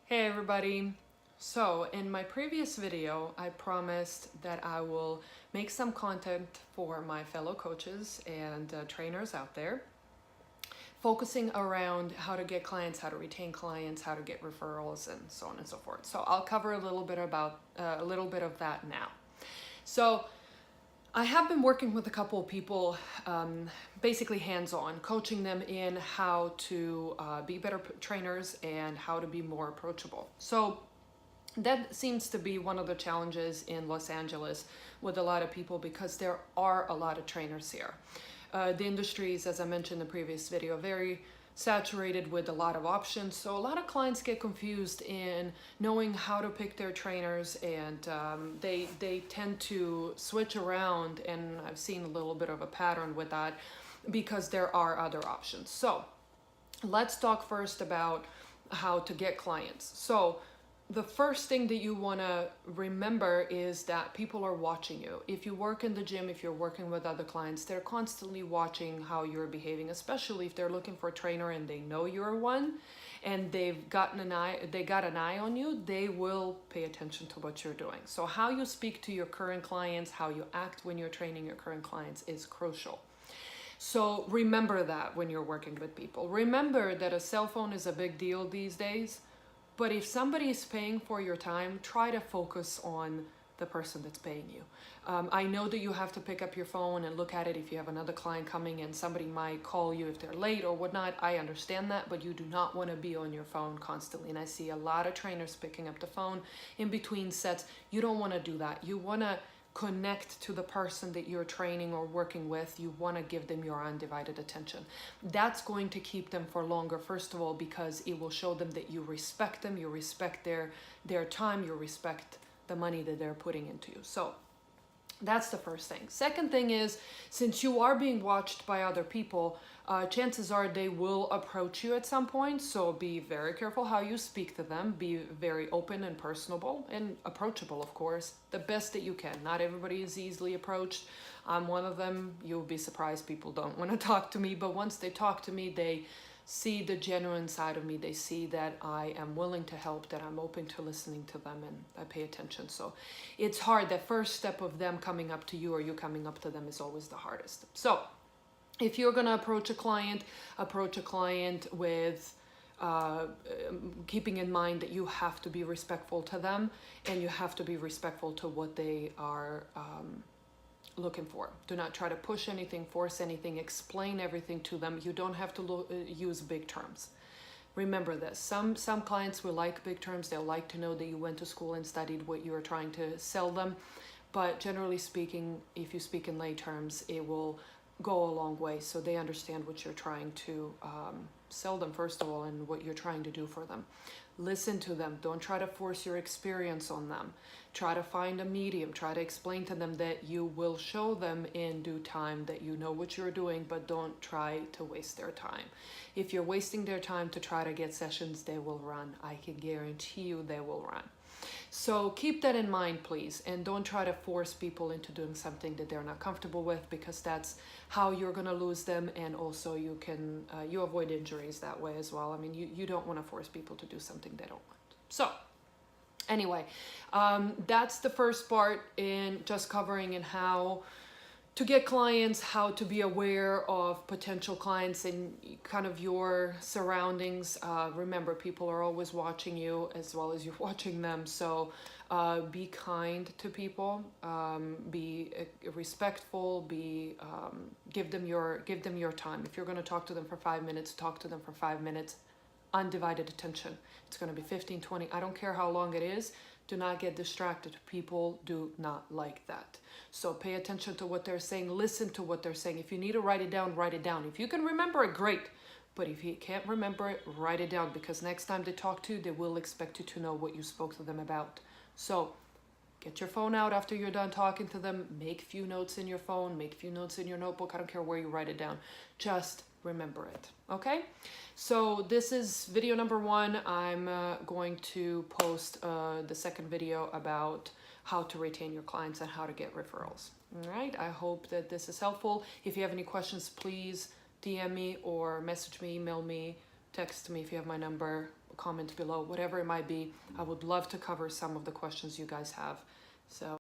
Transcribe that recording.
Hey everybody! So in my previous video, I promised that I will make some content for my fellow coaches and trainers out there, focusing around how to get clients, how to retain clients, how to get referrals, and so on and so forth. So I'll cover a little bit of that now. So I have been working with a couple of people, basically hands-on, coaching them in how to be better trainers and how to be more approachable. So that seems to be one of the challenges in Los Angeles with a lot of people because there are a lot of trainers here. The industry is, as I mentioned in the previous video, very saturated with a lot of options. So a lot of clients get confused in knowing how to pick their trainers, and they tend to switch around, and I've seen a little bit of a pattern with that because there are other options. So let's talk first about how to get clients. So the first thing that you want to remember is that people are watching you. If you work in the gym, if you're working with other clients, they're constantly watching how you're behaving, especially if they're looking for a trainer and they know you're one and they got an eye on you, they will pay attention to what you're doing. So how you speak to your current clients, how you act when you're training your current clients is crucial. So remember that when you're working with people. Remember that a cell phone is a big deal these days. But if somebody is paying for your time, try to focus on the person that's paying you. I know that you have to pick up your phone and look at it if you have another client coming and somebody might call you if they're late or whatnot. I understand that, but you do not want to be on your phone constantly. And I see a lot of trainers picking up the phone in between sets. You don't want to do that. You want to connect to the person that you're training or working with. You want to give them your undivided attention. That's going to keep them for longer, first of all, because it will show them that you respect them, you respect their time, you respect the money that they're putting into you. So that's the first thing. Second thing is, since you are being watched by other people, chances are they will approach you at some point. So be very careful how you speak to them. Be very open and personable and approachable, of course, the best that you can. Not everybody is easily approached. I'm one of them. You'll be surprised people don't want to talk to me, but once they talk to me, they see the genuine side of me. They see that I am willing to help, that I'm open to listening to them, and I pay attention. So it's hard. The first step of them coming up to you or you coming up to them is always the hardest. So if you're going to approach a client with keeping in mind that you have to be respectful to them and you have to be respectful to what they are looking for. Do not try to push anything, force anything, explain everything to them. You don't have to use big terms. Remember this. Some clients will like big terms. They'll like to know that you went to school and studied what you are trying to sell them. But generally speaking, if you speak in lay terms, it will go a long way so they understand what you're trying to sell them, first of all, and what you're trying to do for them. Listen to them. Don't try to force your experience on them. Try to find a medium. Try to explain to them that you will show them in due time that you know what you're doing, but don't try to waste their time. If you're wasting their time to try to get sessions, they will run. I can guarantee you they will run. So keep that in mind, please, and don't try to force people into doing something that they're not comfortable with, because that's how you're going to lose them, and also you can you avoid injuries that way as well. I mean, you don't want to force people to do something they don't want. So anyway, that's the first part in just covering in how to get clients, how to be aware of potential clients and kind of your surroundings. Remember, people are always watching you as well as you're watching them. So be kind to people, be respectful, give them your time. If you're going to talk to them for 5 minutes, talk to them for 5 minutes, undivided attention. It's going to be 15, 20. I don't care how long it is. Do not get distracted. People do not like that. So pay attention to what they're saying. Listen to what they're saying. If you need to write it down, write it down. If you can remember it, great. But if you can't remember it, write it down, because next time they talk to you, they will expect you to know what you spoke to them about. So get your phone out after you're done talking to them. Make a few notes in your phone. Make a few notes in your notebook. I don't care where you write it down. Just remember it. Okay? So this is video number 1. I'm going to post the second video about how to retain your clients and how to get referrals. All right? I hope that this is helpful. If you have any questions, please DM me or message me, email me, text me if you have my number. comment below, whatever it might be. I would love to cover some of the questions you guys have. So